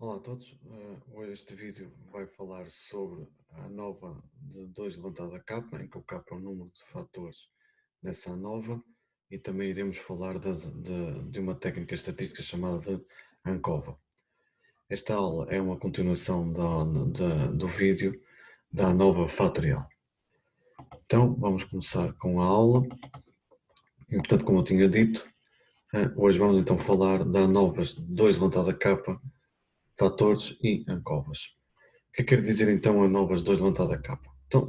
Olá a todos. Hoje este vídeo vai falar sobre a ANOVA de 2 levantada a capa, em que o capa é o número de fatores nessa ANOVA, e também iremos falar de uma técnica estatística chamada de ANCOVA. Esta aula é uma continuação do vídeo da ANOVA fatorial. Então vamos começar com a aula. E, portanto, como eu tinha dito, hoje vamos então falar da ANOVAs de 2 levantada a capa, fatores e ANCOVAs. O que quer dizer então ANOVAs 2 levantada a capa? Então,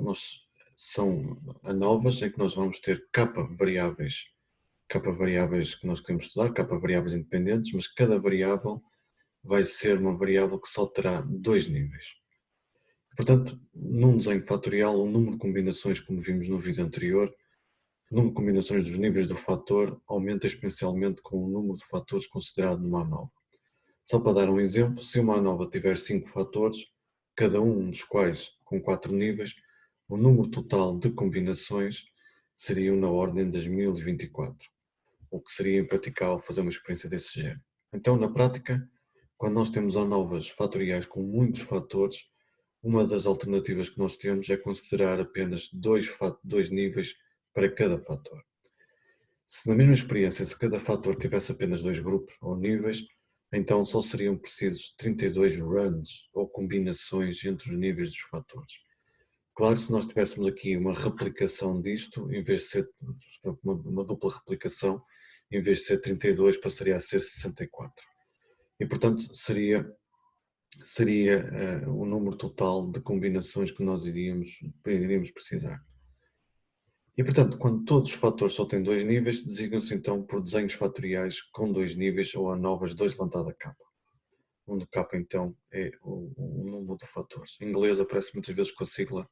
são ANOVAs em que nós vamos ter capa variáveis que nós queremos estudar, capa variáveis independentes, mas cada variável vai ser uma variável que só terá dois níveis. Portanto, num desenho fatorial, o número de combinações, como vimos no vídeo anterior, o número de combinações dos níveis do fator aumenta exponencialmente com o número de fatores considerado numa ANOVA. Só para dar um exemplo, se uma ANOVA tiver 5 fatores, cada um dos quais com 4 níveis, o número total de combinações seria na ordem das 1024, o que seria impraticável fazer uma experiência desse género. Então, na prática, quando nós temos ANOVAs fatoriais com muitos fatores, uma das alternativas que nós temos é considerar apenas dois níveis para cada fator. Se na mesma experiência, se cada fator tivesse apenas dois grupos ou níveis, então só seriam precisos 32 runs ou combinações entre os níveis dos fatores. Claro, se nós tivéssemos aqui uma replicação disto, em vez de ser uma dupla replicação, em vez de ser 32 passaria a ser 64. E portanto seria o número total de combinações que nós iríamos precisar. E, portanto, quando todos os fatores só têm dois níveis, designam-se então por desenhos fatoriais com dois níveis ou ANOVAs 2 levantada a capa, onde capa então é o número de fatores. Em inglês aparece muitas vezes com a sigla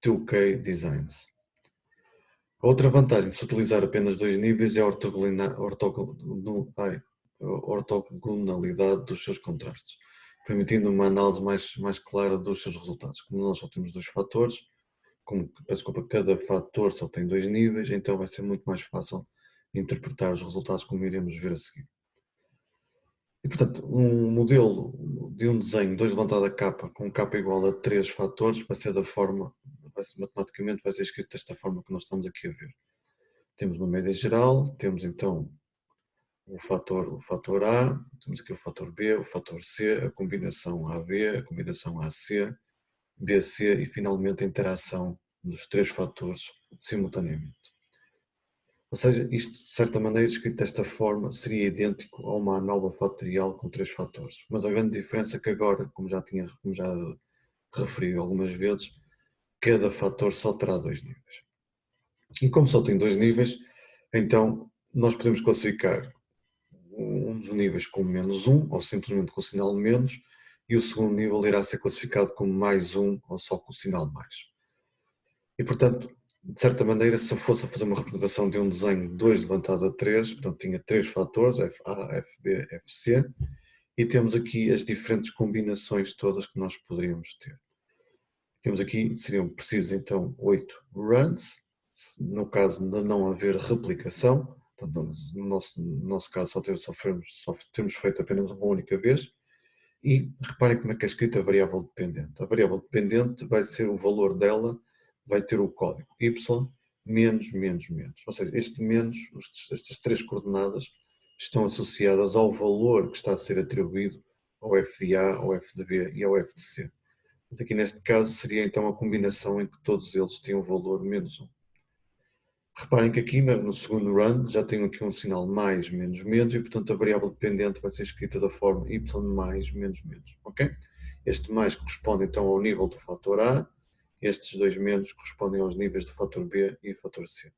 2K Designs. A outra vantagem de se utilizar apenas dois níveis é a ortogonalidade dos seus contrastes, permitindo uma análise mais clara dos seus resultados. Como nós só temos dois fatores, cada fator só tem dois níveis, então vai ser muito mais fácil interpretar os resultados, como iremos ver a seguir. E, portanto, um modelo de um desenho 2 levantado a capa, com capa igual a 3 fatores, matematicamente vai ser escrito desta forma que nós estamos aqui a ver. Temos uma média geral, temos então o fator A, temos aqui o fator B, o fator C, a combinação AB, a combinação AC, BC e finalmente a interação dos três fatores simultaneamente. Ou seja, isto de certa maneira escrito desta forma seria idêntico a uma ANOVA fatorial com três fatores, mas a grande diferença é que agora, como já referi algumas vezes, cada fator só terá dois níveis. E como só tem dois níveis, então nós podemos classificar um dos níveis como menos um, ou simplesmente com o sinal menos, e o segundo nível irá ser classificado como mais um, ou só com o sinal mais. E, portanto, de certa maneira, se eu fosse a fazer uma representação de um desenho 2 levantado a 3, portanto, tinha três fatores, FA, FB, FC, e temos aqui as diferentes combinações todas que nós poderíamos ter. Temos aqui, seriam precisos então 8 runs, no caso de não haver replicação, portanto, no nosso caso só temos feito apenas uma única vez, e reparem como é que é escrita a variável dependente. A variável dependente vai ser o valor dela, vai ter o código y menos, menos, menos. Ou seja, este menos, estas três coordenadas, estão associadas ao valor que está a ser atribuído ao f de A, ao f de B e ao f de C. Aqui neste caso seria então a combinação em que todos eles têm o valor menos 1. Reparem que aqui no segundo run já tenho aqui um sinal mais, menos, menos, e portanto a variável dependente vai ser escrita da forma y mais, menos, menos, ok? Este mais corresponde então ao nível do fator A, estes dois menos correspondem aos níveis do fator B e fator C.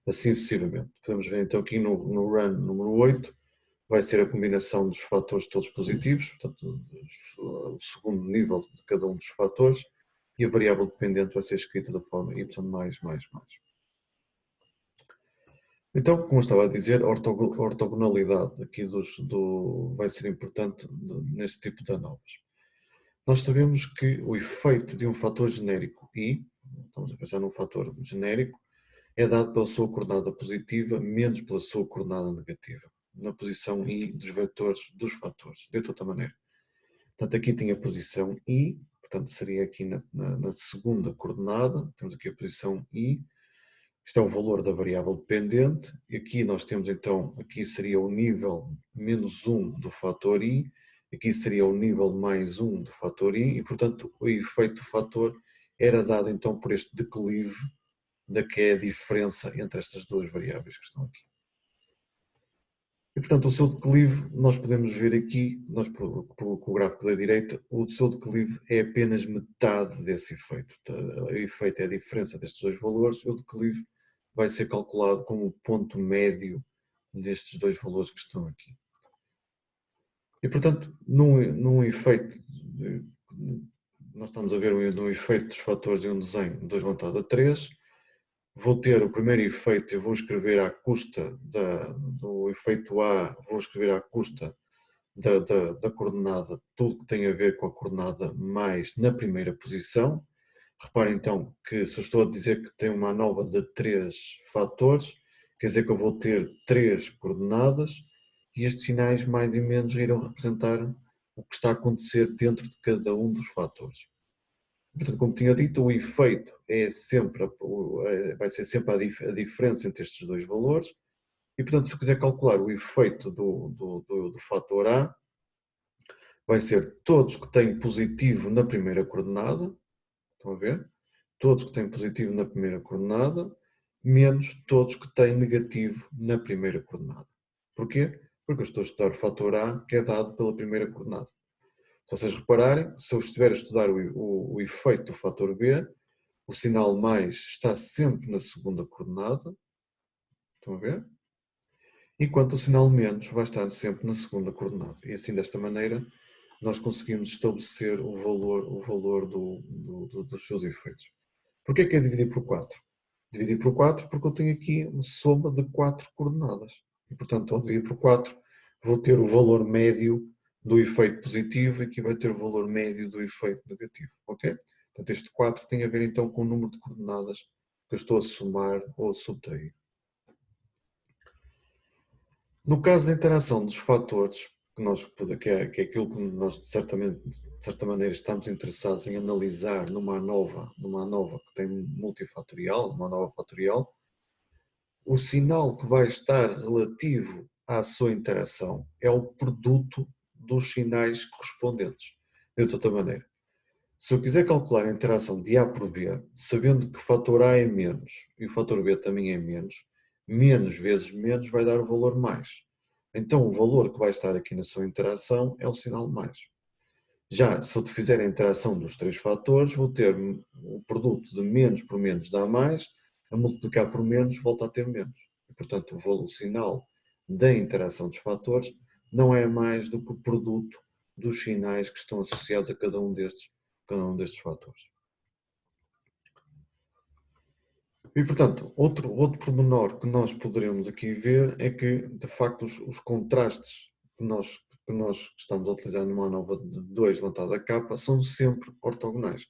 Assim sucessivamente. Podemos ver então aqui no run número 8, vai ser a combinação dos fatores todos positivos, portanto o segundo nível de cada um dos fatores, e a variável dependente vai ser escrita da forma y mais, mais, mais. Então, como eu estava a dizer, a ortogonalidade aqui vai ser importante neste tipo de ANOVAs. Nós sabemos que o efeito de um fator genérico I, estamos a pensar num fator genérico, é dado pela sua coordenada positiva menos pela sua coordenada negativa, na posição I dos vetores dos fatores, de outra maneira. Portanto, aqui tem a posição I, portanto, seria aqui na segunda coordenada, temos aqui a posição I, isto é o valor da variável dependente, e aqui nós temos então, aqui seria o nível menos 1 do fator I, aqui seria o nível mais 1 do fator I, e portanto o efeito do fator era dado então por este declive, da que é a diferença entre estas duas variáveis que estão aqui. E, portanto, o seu declive, nós podemos ver aqui, com o gráfico da direita, o seu declive é apenas metade desse efeito. O efeito é a diferença destes dois valores, o declive vai ser calculado como o ponto médio destes dois valores que estão aqui. E, portanto, num efeito, nós estamos a ver no efeito dos fatores de um desenho 2 levantado a 3, vou ter o primeiro efeito, eu vou escrever à custa do efeito A, vou escrever à custa da coordenada, tudo que tem a ver com a coordenada mais na primeira posição. Reparem então que se eu estou a dizer que tem uma ANOVA de 3 fatores, quer dizer que eu vou ter 3 coordenadas e estes sinais mais e menos irão representar o que está a acontecer dentro de cada um dos fatores. Portanto, como tinha dito, o efeito é sempre, vai ser sempre a diferença entre estes dois valores e, portanto, se eu quiser calcular o efeito do fator A, vai ser todos que têm positivo na primeira coordenada, estão a ver? Todos que têm positivo na primeira coordenada, menos todos que têm negativo na primeira coordenada. Porquê? Porque eu estou a estudar o fator A, que é dado pela primeira coordenada. Se vocês repararem, se eu estiver a estudar o efeito do fator B, o sinal mais está sempre na segunda coordenada, estão a ver? Enquanto o sinal menos vai estar sempre na segunda coordenada. E assim, desta maneira, nós conseguimos estabelecer o valor dos seus efeitos. Porquê que é dividir por 4? Dividir por 4 porque eu tenho aqui uma soma de 4 coordenadas. E, portanto, ao dividir por 4, vou ter o valor médio do efeito positivo e aqui vai ter o valor médio do efeito negativo. Ok? Portanto, este 4 tem a ver então com o número de coordenadas que eu estou a somar ou a subtrair. No caso da interação dos fatores, que é aquilo que nós de certa maneira estamos interessados em analisar numa ANOVA que tem multifatorial, uma ANOVA fatorial, o sinal que vai estar relativo à sua interação é o produto dos sinais correspondentes. De outra maneira, se eu quiser calcular a interação de A por B, sabendo que o fator A é menos e o fator B também é menos vezes menos vai dar o valor mais. Então o valor que vai estar aqui na sua interação é o sinal mais. Já se eu fizer a interação dos 3 fatores, vou ter o produto de menos por menos dá mais, a multiplicar por menos volta a ter menos. E, portanto, o sinal da interação dos fatores não é mais do que o produto dos sinais que estão associados a cada um destes fatores. E, portanto, outro pormenor que nós poderemos aqui ver é que, de facto, os contrastes que nós estamos a utilizar numa ANOVA de 2 levantado a capa são sempre ortogonais,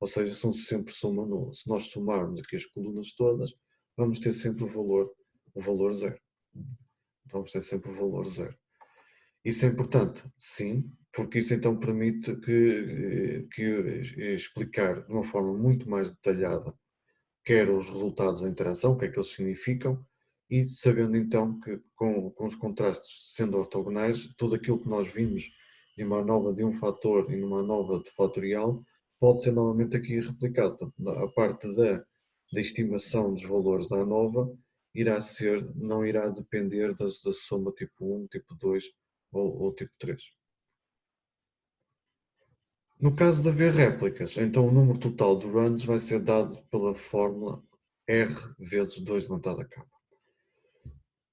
ou seja, são sempre soma nula. Se nós somarmos aqui as colunas todas, vamos ter sempre o valor zero. Vamos ter sempre o valor zero. Isso é importante? Sim, porque isso então permite que explicar de uma forma muito mais detalhada quer os resultados da interação, o que é que eles significam, e sabendo então que com os contrastes sendo ortogonais, tudo aquilo que nós vimos numa ANOVA de um fator e numa ANOVA de fatorial pode ser novamente aqui replicado. A parte da estimação dos valores da ANOVA não irá depender da soma tipo 1, tipo 2 ou tipo 3. No caso de haver réplicas, então o número total de runs vai ser dado pela fórmula R vezes 2 levantado a capa.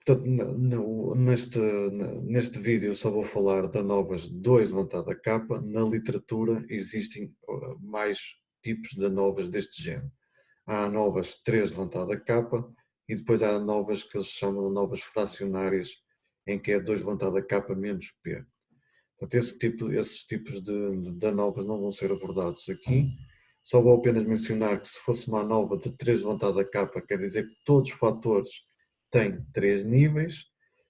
Portanto, neste vídeo eu só vou falar de ANOVAs 2 levantado a capa. Na literatura existem mais tipos de ANOVAs deste género. Há ANOVAs 3 levantado a capa e depois há ANOVAs que eles chamam de ANOVAs fracionárias, em que é 2 levantado a capa menos P. Portanto, esses tipos de ANOVAs não vão ser abordados aqui. Só vou apenas mencionar que se fosse uma ANOVA de 3 levantado a capa, quer dizer que todos os fatores têm 3 níveis,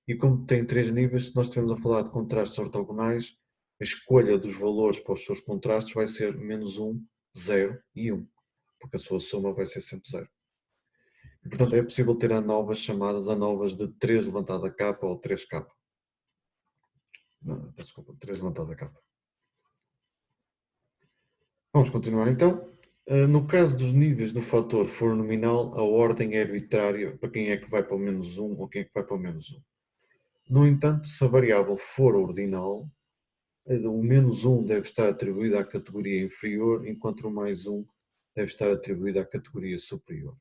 e como tem 3 níveis, se nós estivermos a falar de contrastes ortogonais, a escolha dos valores para os seus contrastes vai ser -1, 0 e 1, porque a sua soma vai ser sempre 0. E, portanto, é possível ter ANOVAs chamadas ANOVAs de 3 levantada a K ou 3K. Não, desculpa, 3 levantada a K. Vamos continuar então. No caso dos níveis do fator for nominal, a ordem é arbitrária para quem é que vai para o -1 ou quem é que vai para o -1. No entanto, se a variável for ordinal, o -1 deve estar atribuído à categoria inferior, enquanto o +1 deve estar atribuído à categoria superior.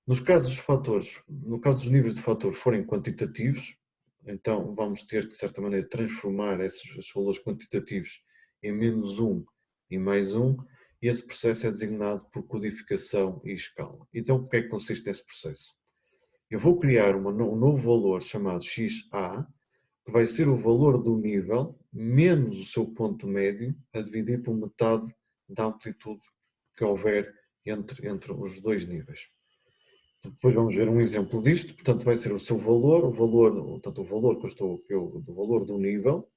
No caso dos níveis de fator forem quantitativos, então vamos ter que, de certa maneira, transformar esses valores quantitativos em -1 e +1, e esse processo é designado por codificação e escala. Então, o que é que consiste nesse processo? Eu vou criar um novo valor chamado XA, que vai ser o valor do nível menos o seu ponto médio a dividir por metade da amplitude que houver entre os dois níveis. Depois vamos ver um exemplo disto. Portanto, vai ser o seu valor, portanto, o valor do valor do nível,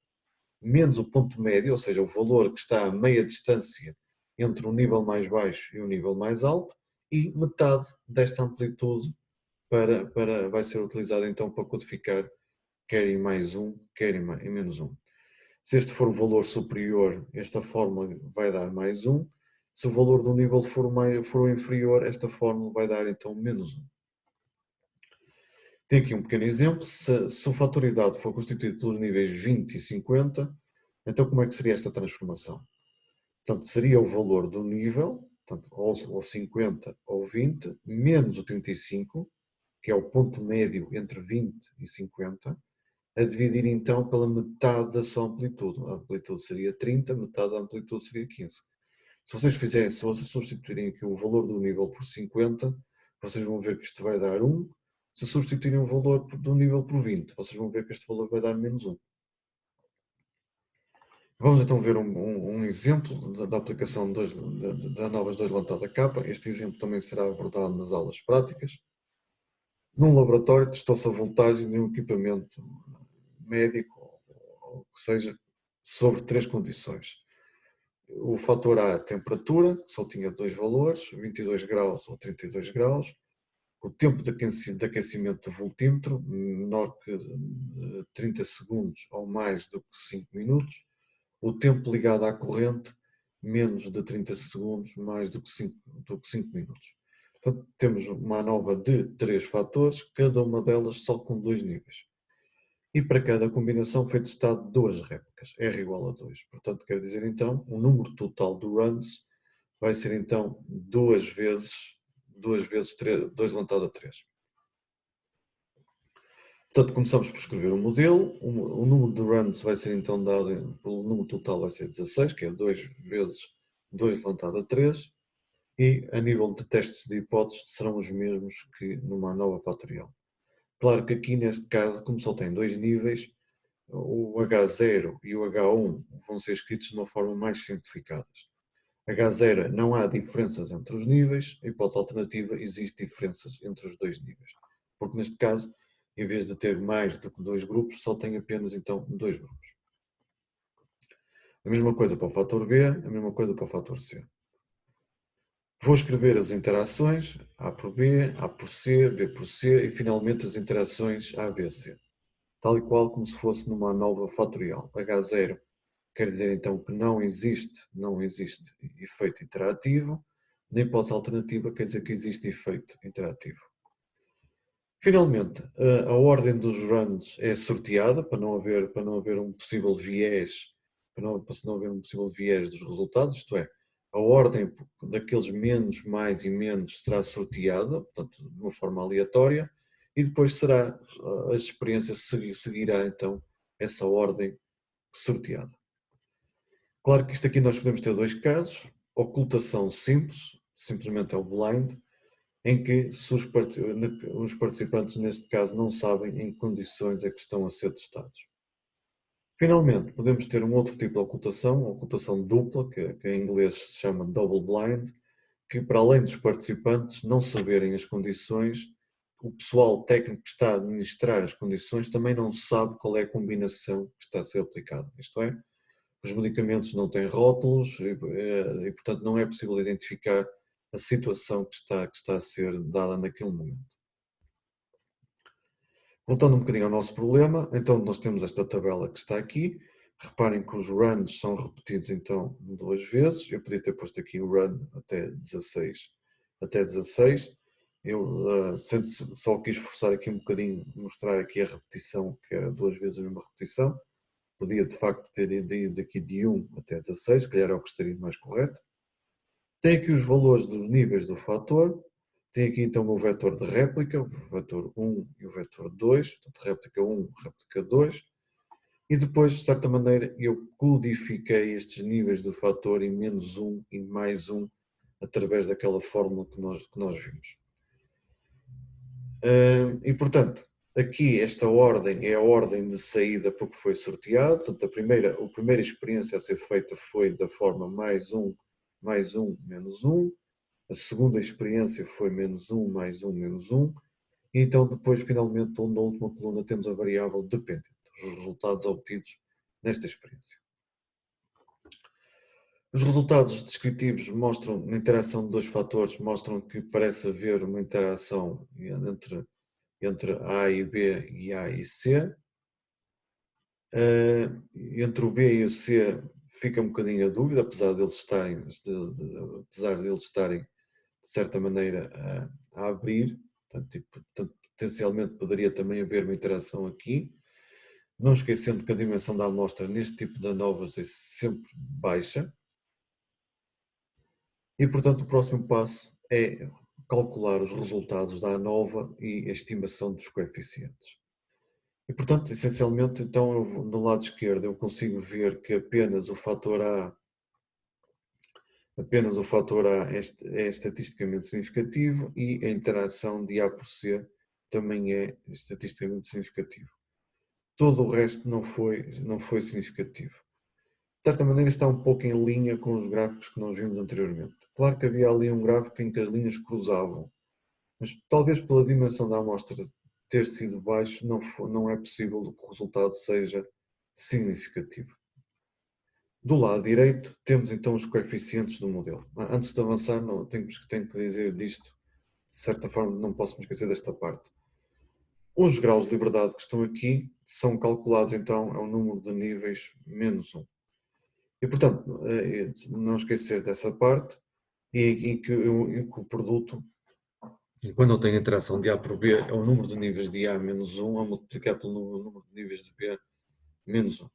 menos o ponto médio, ou seja, o valor que está a meia distância entre o nível mais baixo e o nível mais alto, e metade desta amplitude vai ser utilizada então para codificar quer em +1, quer em -1. Se este for o valor superior, esta fórmula vai dar +1. Se o valor do nível for o inferior, esta fórmula vai dar então -1. Tem aqui um pequeno exemplo. Se o fator idade for constituído pelos níveis 20 e 50, então como é que seria esta transformação? Portanto, seria o valor do nível, portanto, ou 50 ou 20, menos o 35, que é o ponto médio entre 20 e 50, a dividir então pela metade da sua amplitude. A amplitude seria 30, metade da amplitude seria 15. Se vocês substituírem aqui o valor do nível por 50, vocês vão ver que isto vai dar 1. Se substituírem o valor do nível por 20, vocês vão ver que este valor vai dar -1. Vamos então ver um exemplo da aplicação da novas 2 levantada capa. Este exemplo também será abordado nas aulas práticas. Num laboratório testou-se a voltagem de um equipamento médico, ou que seja, sobre 3 condições. O fator A, temperatura, que só tinha 2 valores, 22 graus ou 32 graus. O tempo de aquecimento do voltímetro, menor que 30 segundos ou mais do que 5 minutos. O tempo ligado à corrente, menos de 30 segundos, mais do que 5 minutos. Portanto, temos uma ANOVA de 3 fatores, cada uma delas só com 2 níveis. E para cada combinação foi testado 2 réplicas, R igual a 2. Portanto, quer dizer então, o número total de runs vai ser então 2 vezes 2 levantado a 3. Portanto, começamos por escrever o modelo. O número de runs vai ser então dado pelo número total, vai ser 16, que é 2 vezes 2 levantado a 3. E a nível de testes de hipóteses serão os mesmos que numa nova fatorial. Claro que aqui neste caso, como só tem 2 níveis, o H0 e o H1 vão ser escritos de uma forma mais simplificada. H0 não há diferenças entre os níveis, a hipótese alternativa existe diferenças entre os 2 níveis. Porque neste caso, em vez de ter mais do que 2 grupos, só tem apenas então 2 grupos. A mesma coisa para o fator B, a mesma coisa para o fator C. Vou escrever as interações A por B, A por C, B por C e finalmente as interações A, B, C. Tal e qual como se fosse numa nova fatorial. H0 quer dizer então que não existe efeito interativo, na hipótese alternativa quer dizer que existe efeito interativo. Finalmente, a ordem dos runs é sorteada para não haver um possível viés, para não haver um possível viés dos resultados, isto é, a ordem daqueles menos, mais e menos será sorteada, portanto, de uma forma aleatória, e depois a experiência seguirá então essa ordem sorteada. Claro que isto aqui nós podemos ter 2 casos: ocultação simples, simplesmente é o blind, em que os participantes neste caso não sabem em que condições é que estão a ser testados. Finalmente, podemos ter um outro tipo de ocultação, a ocultação dupla, que em inglês se chama double blind, que para além dos participantes não saberem as condições, o pessoal técnico que está a administrar as condições também não sabe qual é a combinação que está a ser aplicada. Isto é, os medicamentos não têm rótulos e, portanto, não é possível identificar a situação que está a ser dada naquele momento. Voltando um bocadinho ao nosso problema, então nós temos esta tabela que está aqui. Reparem que os runs são repetidos então 2 vezes. Eu podia ter posto aqui o run até 16. Eu só quis forçar aqui um bocadinho, mostrar aqui a repetição, que era 2 vezes a mesma repetição. Podia de facto ter ido aqui de 1 até 16, que era o que estaria mais correto. Tem aqui os valores dos níveis do fator. Tem aqui então o vetor de réplica, o vetor 1 e o vetor 2, portanto réplica 1, réplica 2. E depois, de certa maneira, eu codifiquei estes níveis do fator em menos 1 e mais 1 através daquela fórmula que nós vimos. E portanto, aqui esta ordem é a ordem de saída porque foi sorteado. Portanto, a primeira experiência a ser feita foi da forma mais 1, menos 1. A segunda experiência foi menos 1, mais 1, menos 1. E então depois, finalmente, na última coluna, temos a variável dependente, os resultados obtidos nesta experiência. Os resultados descritivos mostram, na interação de dois fatores, mostram que parece haver uma interação entre A e B e A e C. Entre o B e o C fica um bocadinho a dúvida, apesar de eles estarem de certa maneira a abrir, portanto, potencialmente poderia também haver uma interação aqui, não esquecendo que a dimensão da amostra neste tipo de ANOVAs é sempre baixa, e portanto o próximo passo é calcular os resultados da ANOVA e a estimação dos coeficientes. E portanto, essencialmente, então no lado esquerdo eu consigo ver que apenas o fator A é estatisticamente significativo e a interação de A por C também é estatisticamente significativo. Todo o resto não foi significativo. De certa maneira está um pouco em linha com os gráficos que nós vimos anteriormente. Claro que havia ali um gráfico em que as linhas cruzavam, mas talvez pela dimensão da amostra ter sido baixo não é possível que o resultado seja significativo. Do lado direito, temos então os coeficientes do modelo. Antes de avançar, tenho que dizer disto, de certa forma não posso me esquecer desta parte. Os graus de liberdade que estão aqui são calculados então ao número de níveis menos 1. E portanto, não esquecer dessa parte, em que o produto, quando eu tenho a interação de A por B, é o número de níveis de A menos 1 a multiplicar pelo número de níveis de B menos 1.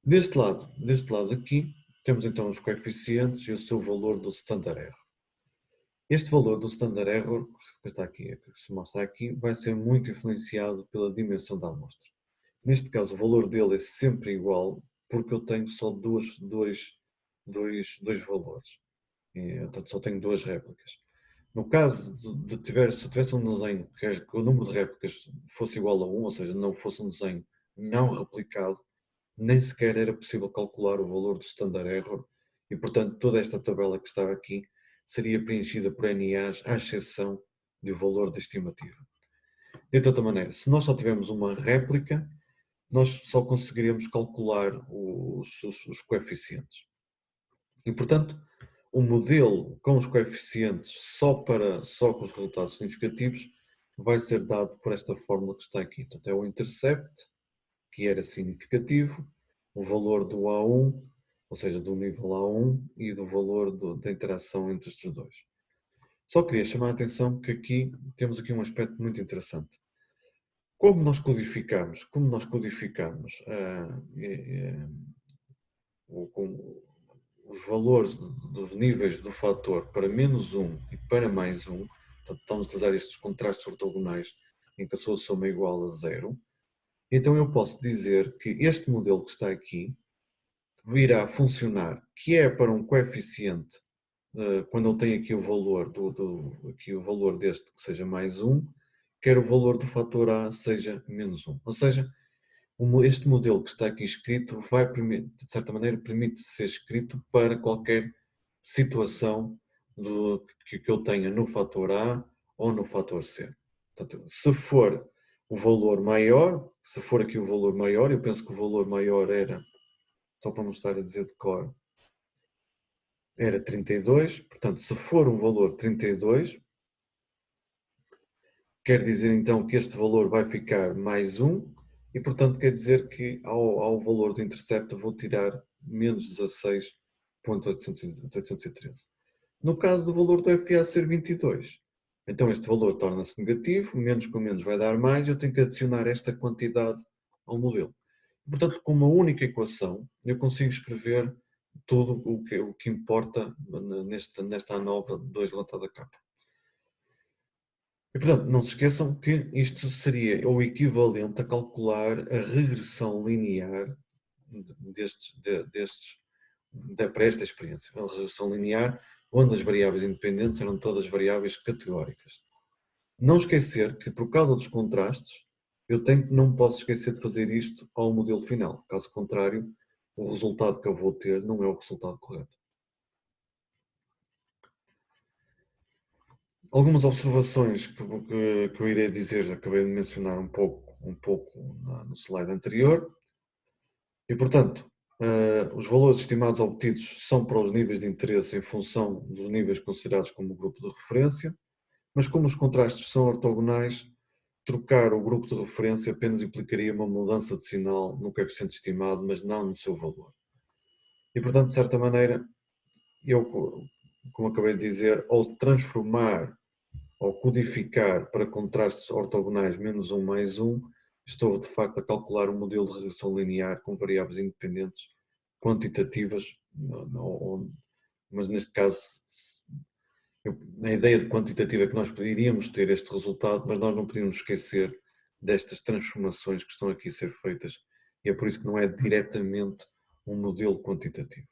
Deste lado aqui, temos então os coeficientes e o seu valor do standard error. Este valor do standard error, que está aqui, que se mostra aqui, vai ser muito influenciado pela dimensão da amostra. Neste caso, o valor dele é sempre igual, porque eu tenho só dois valores. Portanto, só tenho duas réplicas. No caso se tivesse um desenho que o número de réplicas fosse igual a 1, ou seja, não fosse um desenho não replicado, nem sequer era possível calcular o valor do standard error e, portanto, toda esta tabela que está aqui seria preenchida por NAs, à exceção do valor da estimativa. De outra maneira, se nós só tivermos uma réplica, nós só conseguiríamos calcular os coeficientes. E, portanto, o modelo com os coeficientes só com os resultados significativos vai ser dado por esta fórmula que está aqui. Portanto, é o intercept, que era significativo, o valor do A1, ou seja, do nível A1 e do valor da interação entre estes dois. Só queria chamar a atenção que aqui temos aqui um aspecto muito interessante. Como nós codificamos os valores dos níveis do fator para menos 1 e para mais 1, portanto, estamos a utilizar estes contrastes ortogonais em que a sua soma é igual a 0, então eu posso dizer que este modelo que está aqui virá funcionar, que é para um coeficiente, quando eu tenho aqui o valor aqui o valor deste que seja mais 1, quer o valor do fator A seja menos 1. Ou seja, este modelo que está aqui escrito de certa maneira, permite ser escrito para qualquer situação que eu tenha no fator A ou no fator C. Portanto, se for o valor maior, se for aqui o valor maior, eu penso que o valor maior era, só para não estar a dizer de cor, era 32, portanto, se for um valor 32, quer dizer então que este valor vai ficar mais 1, e portanto quer dizer que ao valor do intercepto vou tirar menos 16.813. No caso do valor do FA ser 22, então este valor torna-se negativo, menos com menos vai dar mais, eu tenho que adicionar esta quantidade ao modelo. Portanto, com uma única equação, eu consigo escrever tudo o que importa nesta ANOVA 2 levantada capa. E, portanto, não se esqueçam que isto seria o equivalente a calcular a regressão linear para esta experiência. A regressão linear, onde as variáveis independentes eram todas variáveis categóricas. Não esquecer que, por causa dos contrastes, não posso esquecer de fazer isto ao modelo final. Caso contrário, o resultado que eu vou ter não é o resultado correto. Algumas observações que eu irei dizer, acabei de mencionar um pouco no slide anterior. E, portanto, os valores estimados obtidos são para os níveis de interesse em função dos níveis considerados como grupo de referência, mas como os contrastes são ortogonais, trocar o grupo de referência apenas implicaria uma mudança de sinal no coeficiente estimado, mas não no seu valor. E, portanto, de certa maneira, eu, como acabei de dizer, ao transformar ou codificar para contrastes ortogonais menos 1 mais 1, estou de facto a calcular um modelo de regressão linear com variáveis independentes quantitativas, mas neste caso a ideia de quantitativa é que nós iríamos ter este resultado, mas nós não podíamos esquecer destas transformações que estão aqui a ser feitas, e é por isso que não é diretamente um modelo quantitativo.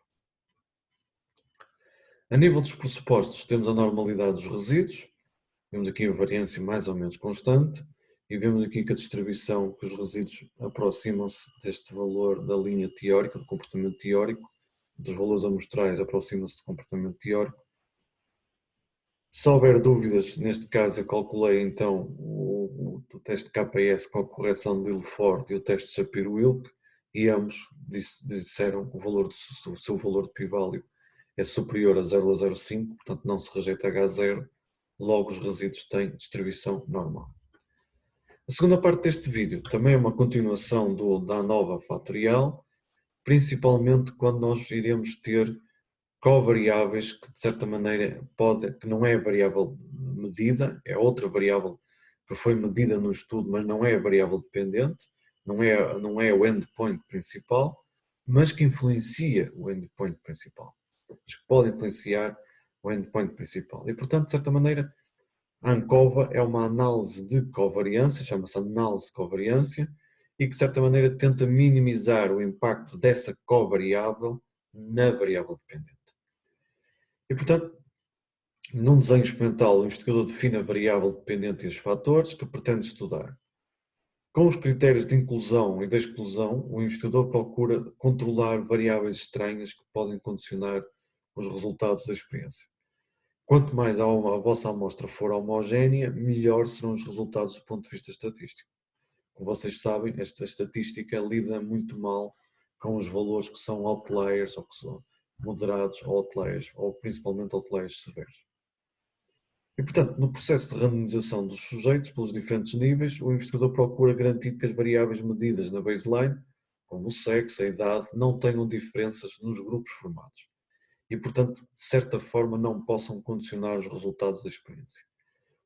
A nível dos pressupostos, temos a normalidade dos resíduos, vemos aqui a variância mais ou menos constante, e vemos aqui que a distribuição, que os resíduos aproximam-se deste valor da linha teórica, do comportamento teórico, dos valores amostrais aproximam-se do comportamento teórico. Se houver dúvidas, neste caso eu calculei então o teste KS com a correção de Ilford e o teste Shapiro-Wilk, e ambos disseram que o seu valor de pi-value é superior a 0,05, portanto não se rejeita H0, logo os resíduos têm distribuição normal. A segunda parte deste vídeo também é uma continuação da ANOVA fatorial, principalmente quando nós iremos ter covariáveis que de certa maneira que não é a variável medida, é outra variável que foi medida no estudo, mas não é a variável dependente, não é o endpoint principal, mas que influencia o endpoint principal, mas que pode influenciar o endpoint principal. E portanto, de certa maneira, a ANCOVA é uma análise de covariância, chama-se análise de covariância, e que de certa maneira tenta minimizar o impacto dessa covariável na variável dependente. E portanto, num desenho experimental, o investigador define a variável dependente e os fatores que pretende estudar. Com os critérios de inclusão e de exclusão, o investigador procura controlar variáveis estranhas que podem condicionar os resultados da experiência. Quanto mais a vossa amostra for homogénea, melhor serão os resultados do ponto de vista estatístico. Como vocês sabem, esta estatística lida muito mal com os valores que são outliers, ou que são moderados, ou outliers, ou principalmente outliers severos. E, portanto, no processo de randomização dos sujeitos pelos diferentes níveis, o investigador procura garantir que as variáveis medidas na baseline, como o sexo, a idade, não tenham diferenças nos grupos formados e, portanto, de certa forma não possam condicionar os resultados da experiência.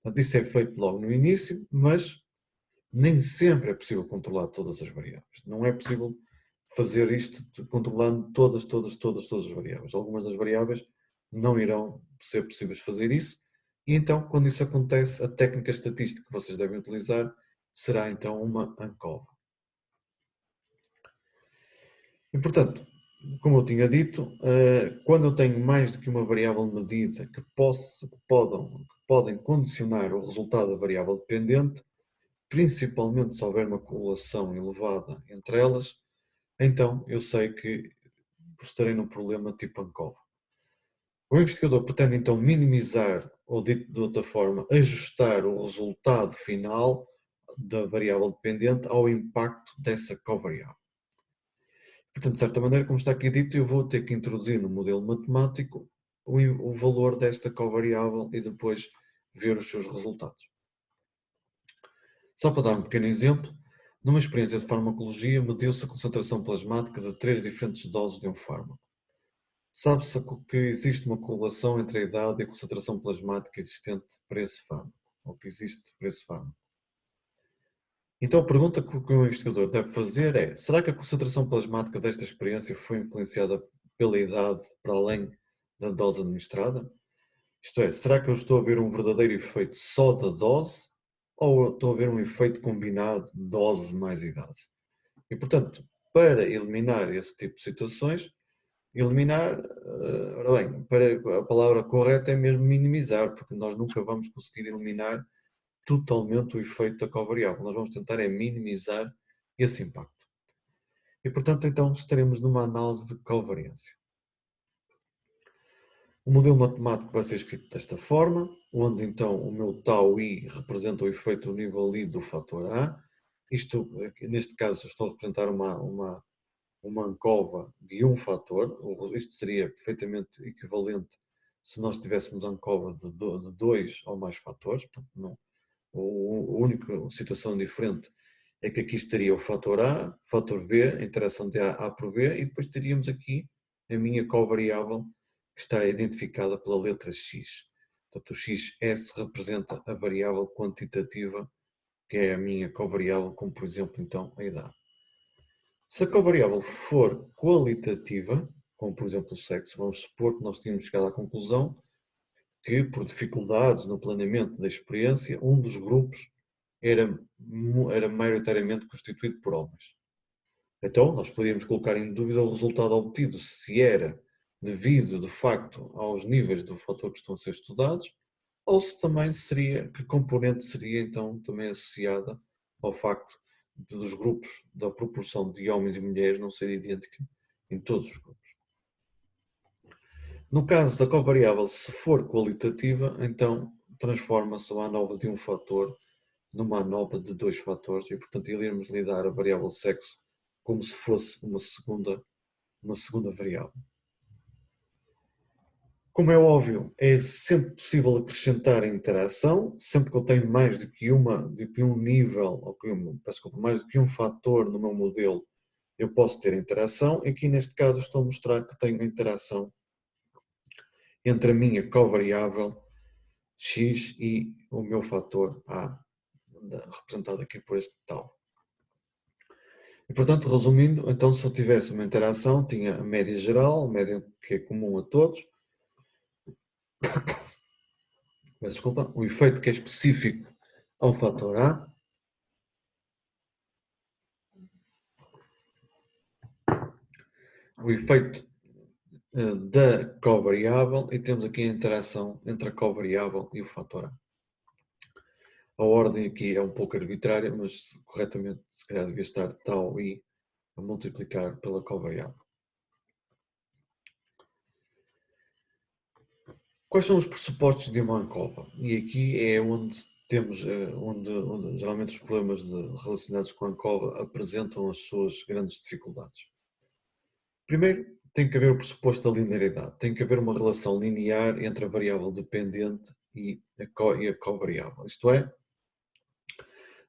Portanto, isso é feito logo no início, mas nem sempre é possível controlar todas as variáveis. Não é possível fazer isto controlando todas as variáveis. Algumas das variáveis não irão ser possíveis fazer isso, e então, quando isso acontece, a técnica estatística que vocês devem utilizar será então uma ANCOVA. E, portanto, como eu tinha dito, quando eu tenho mais do que uma variável medida que podem condicionar o resultado da variável dependente, principalmente se houver uma correlação elevada entre elas, então eu sei que estarei num problema tipo ANCOVA. O investigador pretende então minimizar ou dito de outra forma, ajustar o resultado final da variável dependente ao impacto dessa covariável. Portanto, de certa maneira, como está aqui dito, eu vou ter que introduzir no modelo matemático o valor desta covariável e depois ver os seus resultados. Só para dar um pequeno exemplo, numa experiência de farmacologia, mediu-se a concentração plasmática de 3 diferentes doses de um fármaco. Sabe-se que existe uma correlação entre a idade e a concentração plasmática existente para esse fármaco, ou que existe para esse fármaco. Então a pergunta que o investigador deve fazer é: será que a concentração plasmática desta experiência foi influenciada pela idade para além da dose administrada? Isto é, será que eu estou a ver um verdadeiro efeito só da dose ou estou a ver um efeito combinado dose mais idade? E portanto, para eliminar esse tipo de situações, ora bem, a palavra correta é mesmo minimizar, porque nós nunca vamos conseguir eliminar totalmente o efeito da covariável. Nós vamos tentar é minimizar esse impacto. E portanto, então, estaremos numa análise de covariância. O modelo matemático vai ser escrito desta forma, onde então o meu tau I representa o efeito do nível I do fator A. Isto, neste caso, estou a representar uma ANCOVA de um fator. Isto seria perfeitamente equivalente se nós tivéssemos ANCOVA de dois ou mais fatores. Portanto, não, a única situação diferente é que aqui estaria o fator A, o fator B, a interação de A por B, e depois teríamos aqui a minha covariável que está identificada pela letra X. Portanto, o XS representa a variável quantitativa, que é a minha covariável, como por exemplo, então, a idade. Se a covariável for qualitativa, como por exemplo o sexo, vamos supor que nós tínhamos chegado à conclusão que, por dificuldades no planeamento da experiência, um dos grupos era maioritariamente constituído por homens. Então, nós podíamos colocar em dúvida o resultado obtido, se era devido, de facto, aos níveis do fator que estão a ser estudados, ou se também seria, que componente seria então também associada ao facto dos grupos, da proporção de homens e mulheres não ser idêntica em todos os grupos. No caso da covariável, se for qualitativa, então transforma-se a ANOVA de um fator numa ANOVA de dois fatores e, portanto, iremos lidar a variável sexo como se fosse uma segunda variável. Como é óbvio, é sempre possível acrescentar a interação, sempre que eu tenho mais do que um nível, ou mais do que um fator no meu modelo, eu posso ter interação. Aqui neste caso estou a mostrar que tenho interação entre a minha covariável X e o meu fator A, representado aqui por este tal. E portanto, resumindo, então se eu tivesse uma interação, tinha a média geral, a média que é comum a todos, desculpa, o efeito que é específico ao fator A, o efeito da covariável e temos aqui a interação entre a covariável e o fator A. A ordem aqui é um pouco arbitrária, mas corretamente se calhar devia estar tau I a multiplicar pela covariável. Quais são os pressupostos de uma ANCOVA? E aqui é onde temos, onde geralmente os problemas relacionados com a ANCOVA apresentam as suas grandes dificuldades. Primeiro, tem que haver o pressuposto da linearidade. Tem que haver uma relação linear entre a variável dependente e a covariável. Isto é,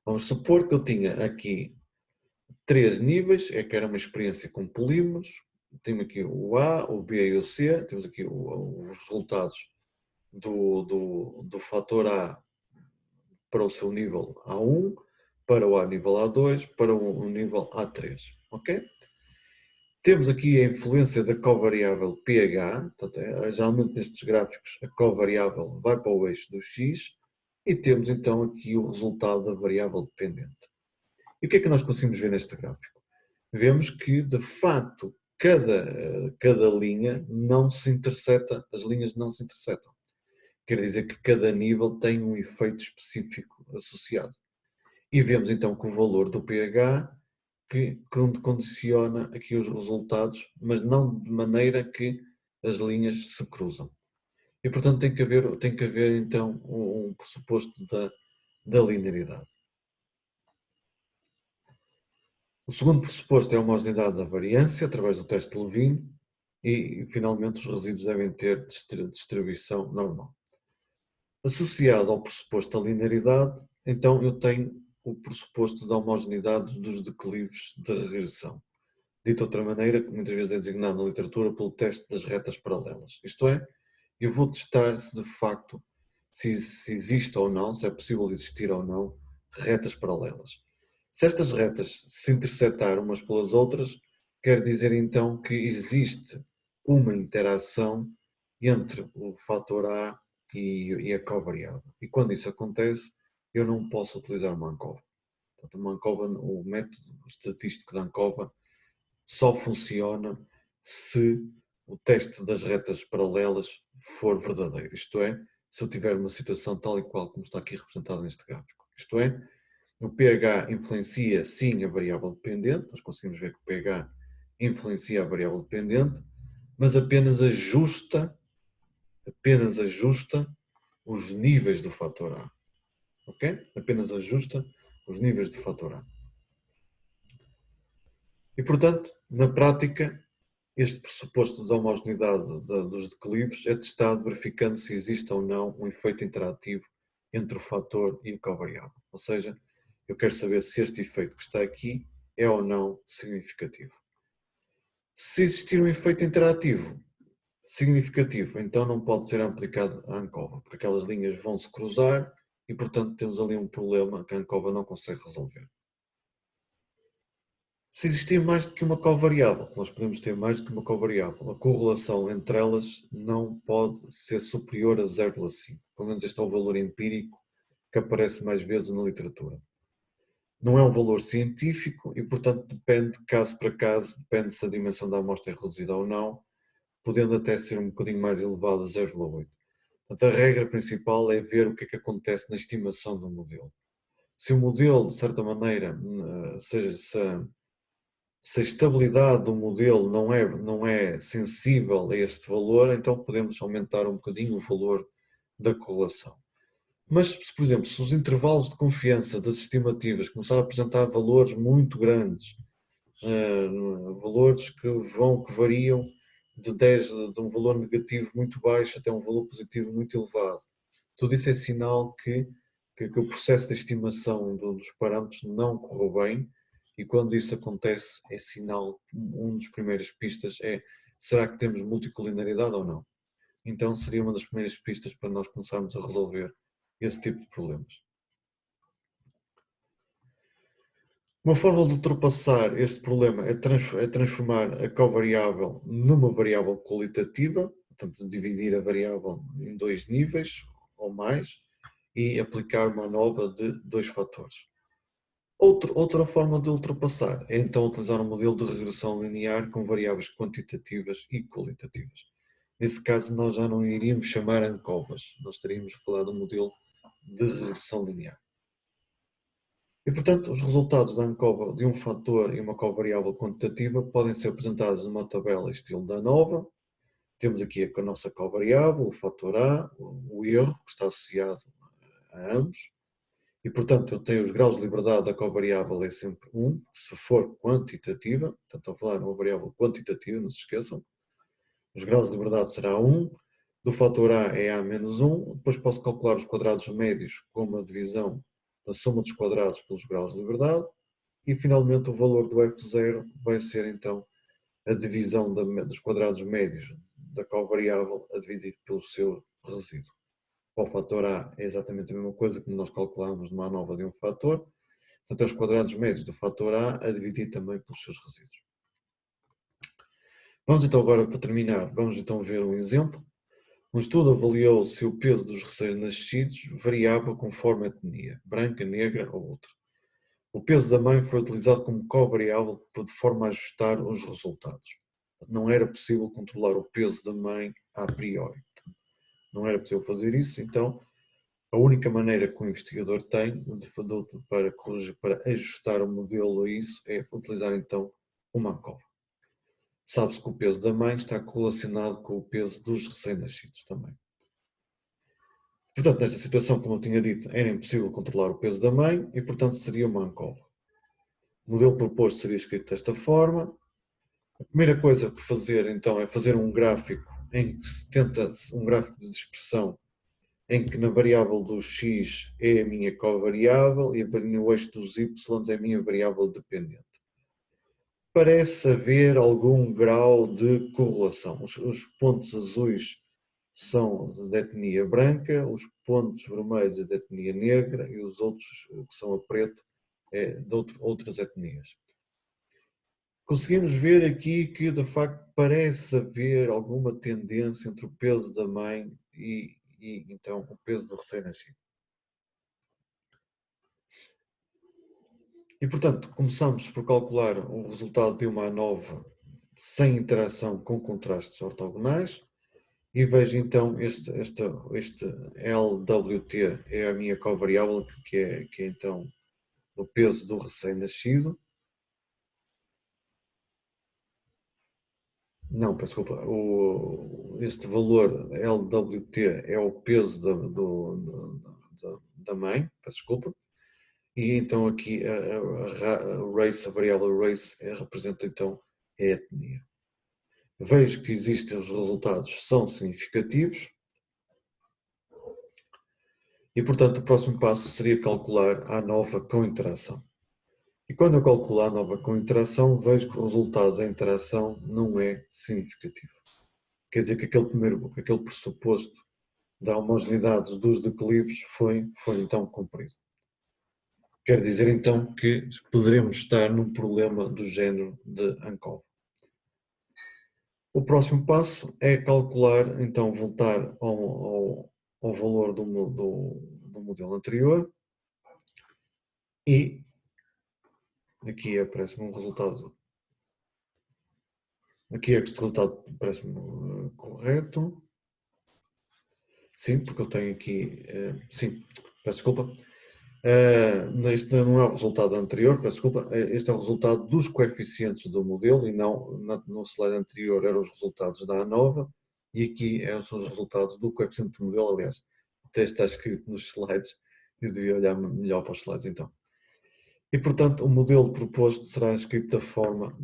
vamos supor que eu tinha aqui 3 níveis, é que era uma experiência com polímeros. Tenho aqui o A, o B e o C. Temos aqui os resultados do fator A para o seu nível A1, para o A nível A2, para o nível A3. Ok? Temos aqui a influência da covariável pH, portanto, geralmente nestes gráficos a covariável vai para o eixo do X, e temos então aqui o resultado da variável dependente. E o que é que nós conseguimos ver neste gráfico? Vemos que, de facto, cada linha não se interseta, as linhas não se intersetam. Quer dizer que cada nível tem um efeito específico associado. E vemos então que o valor do pH que condiciona aqui os resultados, mas não de maneira que as linhas se cruzam. e portanto tem que haver então um pressuposto da linearidade. O segundo pressuposto é a homogeneidade da variância, através do teste de Levine, e finalmente os resíduos devem ter distribuição normal. Associado ao pressuposto da linearidade, então eu tenho o pressuposto da homogeneidade dos declives de regressão. Dito de outra maneira, que muitas vezes é designado na literatura pelo teste das retas paralelas. Isto é, eu vou testar se de facto se existe ou não, se é possível existir ou não, retas paralelas. Se estas retas se intersetar umas pelas outras, quer dizer então que existe uma interação entre o fator A e a covariável. E quando isso acontece, eu não posso utilizar uma ANCOVA. Portanto, uma ANCOVA, o método estatístico da ANCOVA só funciona se o teste das retas paralelas for verdadeiro. Isto é, se eu tiver uma situação tal e qual como está aqui representada neste gráfico. Isto é, o pH influencia sim a variável dependente, nós conseguimos ver que o pH influencia a variável dependente, mas apenas ajusta os níveis do fator A. Ok? Apenas ajusta os níveis do fator A. E, portanto, na prática, este pressuposto da homogeneidade dos declives é testado verificando se existe ou não um efeito interativo entre o fator e o covariável. Ou seja, eu quero saber se este efeito que está aqui é ou não significativo. Se existir um efeito interativo significativo, então não pode ser aplicado à ANCOVA, porque aquelas linhas vão se cruzar e, portanto, temos ali um problema que a ANCOVA não consegue resolver. Se existir mais do que uma covariável, nós podemos ter mais do que uma covariável, a correlação entre elas não pode ser superior a 0,5. Pelo menos este é o valor empírico que aparece mais vezes na literatura. Não é um valor científico e, portanto, depende caso para caso, depende se a dimensão da amostra é reduzida ou não, podendo até ser um bocadinho mais elevada, 0,8. Portanto, a regra principal é ver o que é que acontece na estimação do modelo. Se o modelo, de certa maneira, seja se a estabilidade do modelo não é sensível a este valor, então podemos aumentar um bocadinho o valor da correlação. Mas, por exemplo, se os intervalos de confiança das estimativas começarem a apresentar valores muito grandes, valores que variam de um valor negativo muito baixo até um valor positivo muito elevado, tudo isso é sinal que o processo de estimação dos parâmetros não correu bem. E quando isso acontece, é sinal, um dos primeiras pistas é, será que temos multicolinearidade ou não? Então seria uma das primeiras pistas para nós começarmos a resolver esse tipo de problemas. Uma forma de ultrapassar este problema é transformar a covariável numa variável qualitativa, portanto dividir a variável em dois níveis ou mais e aplicar uma nova de dois fatores. Outra forma de ultrapassar é então utilizar um modelo de regressão linear com variáveis quantitativas e qualitativas. Nesse caso, nós já não iríamos chamar ANCOVAs, nós estaríamos a falar de um modelo de regressão linear. E, portanto, os resultados da ANCOVA de um fator e uma covariável quantitativa podem ser apresentados numa tabela estilo da ANOVA. Temos aqui a nossa covariável, o fator A, o erro que está associado a ambos. E, portanto, eu tenho os graus de liberdade da covariável é sempre 1, se for quantitativa, portanto, estou a falar de uma variável quantitativa, não se esqueçam. Os graus de liberdade será 1, do fator A é A menos 1, depois posso calcular os quadrados médios como a divisão da soma dos quadrados pelos graus de liberdade, e finalmente o valor do F0 vai ser então a divisão dos quadrados médios da covariável a dividir pelo seu resíduo. Para o fator A é exatamente a mesma coisa que nós calculamos numa ANOVA de um fator, portanto é os quadrados médios do fator A dividir também pelos seus resíduos. Vamos então agora, para terminar, vamos então ver um exemplo. Um estudo avaliou se o peso dos recém-nascidos variava conforme a etnia, branca, negra ou outra. O peso da mãe foi utilizado como covariável de forma a ajustar os resultados. Não era possível controlar o peso da mãe a priori. Não era possível fazer isso, então a única maneira que o investigador tem para corrigir, para ajustar o modelo a isso é utilizar então uma ANCOVA. Sabe-se que o peso da mãe está correlacionado com o peso dos recém-nascidos também. Portanto, nesta situação, como eu tinha dito, era impossível controlar o peso da mãe e, portanto, seria uma ANCOVA. O modelo proposto seria escrito desta forma. A primeira coisa que fazer, então, é fazer um gráfico em que se tenta um gráfico de dispersão em que na variável do x é a minha covariável e no eixo dos y é a minha variável dependente. Parece haver algum grau de correlação. Os pontos azuis são de etnia branca, os pontos vermelhos de etnia negra e os outros que são a preto é de outras etnias. Conseguimos ver aqui que de facto parece haver alguma tendência entre o peso da mãe e então o peso do recém-nascido. E portanto começamos por calcular o resultado de uma ANOVA sem interação com contrastes ortogonais. E vejo então este LWT é a minha covariável, que é então o peso do recém-nascido. Não, peço desculpa, este valor LWT é o peso da mãe, peço desculpa. E então aqui a variável race representa então a etnia. Vejo que existem os resultados, são significativos. E, portanto, o próximo passo seria calcular a ANOVA com interação. E quando eu calculo a ANOVA com interação, vejo que o resultado da interação não é significativo. Quer dizer que aquele pressuposto da homogeneidade dos declives foi então cumprido. Quer dizer então que poderemos estar num problema do género de ANCOVA. O próximo passo é calcular, então voltar ao valor do modelo anterior e aqui aparece-me um resultado. Aqui este resultado parece-me correto. Sim, porque eu tenho aqui. Sim, peço desculpa. Este não é o resultado anterior, peço desculpa. Este é o resultado dos coeficientes do modelo e não no slide anterior eram os resultados da ANOVA e aqui são os resultados do coeficiente do modelo. Aliás, até está escrito nos slides e devia olhar melhor para os slides então. E, portanto, o modelo proposto será escrito da forma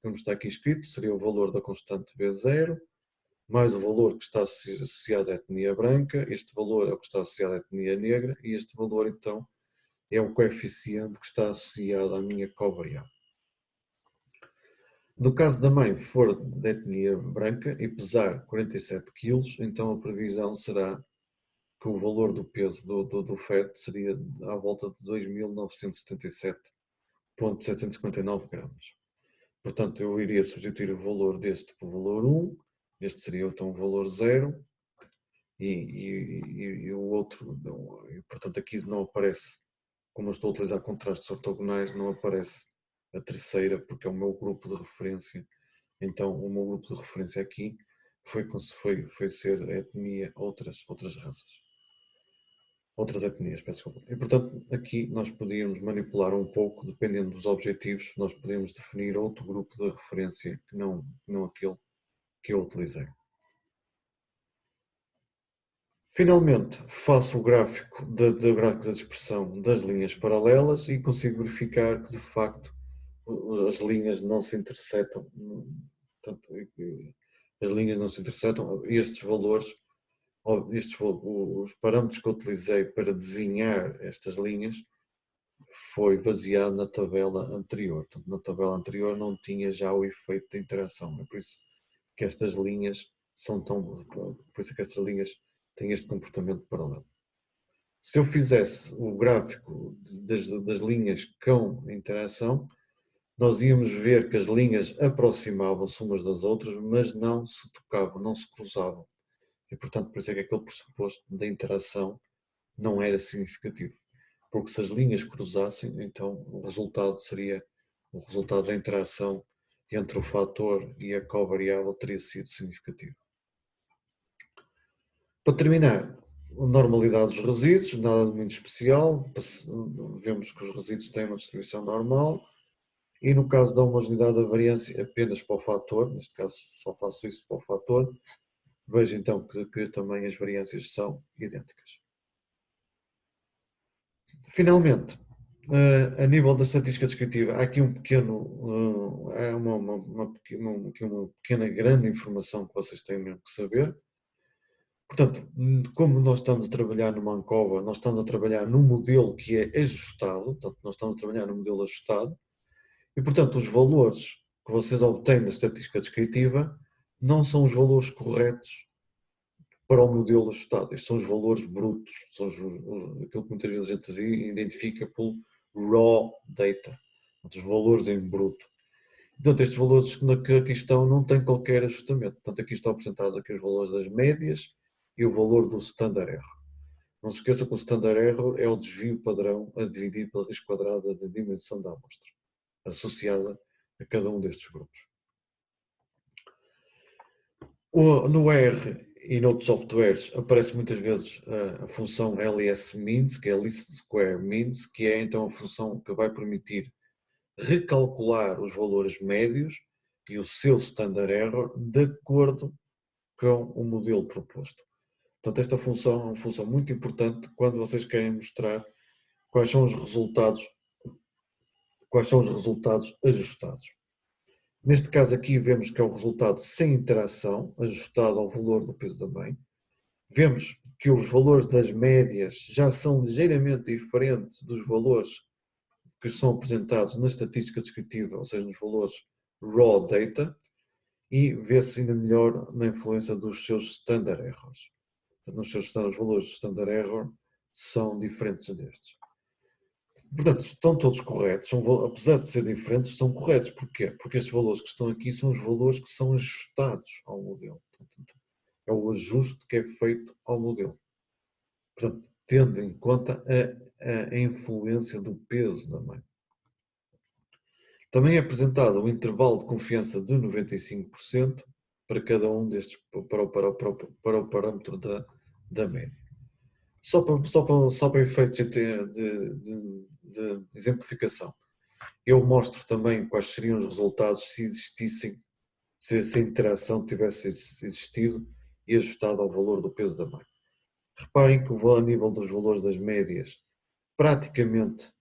como está aqui escrito, seria o valor da constante B0, mais o valor que está associado à etnia branca, este valor é o que está associado à etnia negra, e este valor, então, é o coeficiente que está associado à minha covariável. No caso da mãe for de etnia branca e pesar 47 kg, então a previsão será que o valor do peso do feto seria à volta de 2.977,759 gramas. Portanto, eu iria substituir o valor deste por valor 1, este seria então o valor 0, e o outro, portanto aqui não aparece, como eu estou a utilizar contrastes ortogonais, não aparece a terceira, porque é o meu grupo de referência. Então, o meu grupo de referência aqui foi ser a etnia outras raças. Outras etnias, peço desculpa. E, portanto, aqui nós podíamos manipular um pouco, dependendo dos objetivos, nós podíamos definir outro grupo de referência que não aquele que eu utilizei. Finalmente, faço o gráfico da dispersão das linhas paralelas e consigo verificar que, de facto, as linhas não se intersetam. Portanto, as linhas não se intersetam. Estes valores, os parâmetros que eu utilizei para desenhar estas linhas foi baseado na tabela anterior. Portanto, na tabela anterior não tinha já o efeito de interação. É por isso que estas linhas têm este comportamento paralelo. Se eu fizesse o gráfico das linhas com interação, nós íamos ver que as linhas aproximavam-se umas das outras, mas não se tocavam, não se cruzavam. E, portanto, por isso é que aquele pressuposto da interação não era significativo. Porque se as linhas cruzassem, então o resultado seria o resultado da interação entre o fator e a covariável teria sido significativo. Para terminar, a normalidade dos resíduos, nada de muito especial, vemos que os resíduos têm uma distribuição normal e no caso da homogeneidade da variância apenas para o fator, neste caso só faço isso para o fator, vejo então que também as variâncias são idênticas. Finalmente, a nível da estatística descritiva, há aqui um pequeno, é uma pequena grande informação que vocês têm mesmo que saber. Portanto, como nós estamos a trabalhar numa ANCOVA, nós estamos a trabalhar num modelo que é ajustado, portanto, nós estamos a trabalhar num modelo ajustado, e, portanto, os valores que vocês obtêm na estatística descritiva não são os valores corretos para o modelo ajustado. Estes são os valores brutos, são aquilo que muitas vezes a gente identifica por raw data, os valores em bruto. Portanto, estes valores que aqui estão não têm qualquer ajustamento. Portanto, aqui estão apresentados aqui os valores das médias e o valor do standard error. Não se esqueça que o standard error é o desvio padrão a dividir pela raiz quadrada da dimensão da amostra, associada a cada um destes grupos. No R e noutros softwares aparece muitas vezes a função LS-means, que é Least Square Means, que é então a função que vai permitir recalcular os valores médios e o seu standard error de acordo com o modelo proposto. Portanto, esta função é uma função muito importante quando vocês querem mostrar quais são os resultados ajustados. Neste caso aqui vemos que é o resultado sem interação, ajustado ao valor do peso da mãe. Vemos que os valores das médias já são ligeiramente diferentes dos valores que são apresentados na estatística descritiva, ou seja, nos valores raw data, e vê-se ainda melhor na influência dos seus standard errors. Os valores de standard error são diferentes destes. Portanto, estão todos corretos, apesar de serem diferentes, são corretos. Porquê? Porque estes valores que estão aqui são os valores que são ajustados ao modelo. Portanto, é o ajuste que é feito ao modelo. Portanto, tendo em conta a influência do peso da mãe. Também é apresentado um intervalo de confiança de 95% para cada um destes, para o parâmetro da média. Só para efeitos de exemplificação, eu mostro também quais seriam os resultados se existissem, se a interação tivesse existido e ajustado ao valor do peso da mãe. Reparem que a nível dos valores das médias, praticamente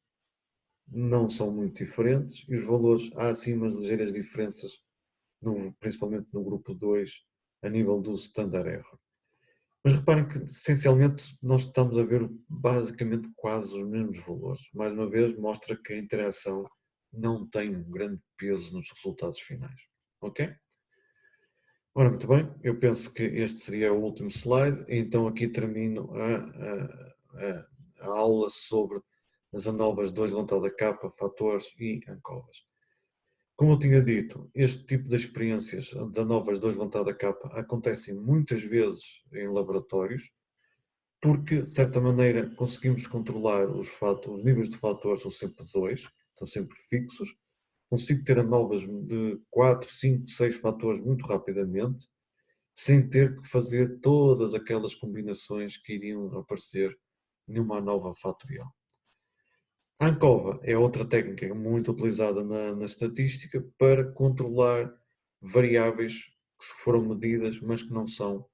não são muito diferentes e os valores, há assim umas ligeiras diferenças, principalmente no grupo 2, a nível do standard error. Mas reparem que, essencialmente, nós estamos a ver basicamente quase os mesmos valores. Mais uma vez, mostra que a interação não tem um grande peso nos resultados finais. Ok? Ora, muito bem, eu penso que este seria o último slide, então aqui termino a aula sobre as ANOVAs 2 levantada capa, fatores e ANCOVAs. Como eu tinha dito, este tipo de experiências de ANOVAs 2 levantada capa acontecem muitas vezes em laboratórios, porque, de certa maneira, conseguimos controlar os níveis de fatores são sempre 2, estão sempre fixos. Consigo ter ANOVAs de 4, 5, 6 fatores muito rapidamente, sem ter que fazer todas aquelas combinações que iriam aparecer numa ANOVA fatorial. A ANCOVA é outra técnica muito utilizada na estatística para controlar variáveis que se foram medidas, mas que não são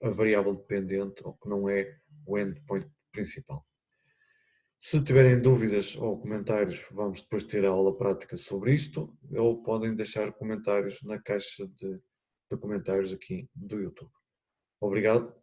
a variável dependente ou que não é o endpoint principal. Se tiverem dúvidas ou comentários, vamos depois ter a aula prática sobre isto, ou podem deixar comentários na caixa de comentários aqui do YouTube. Obrigado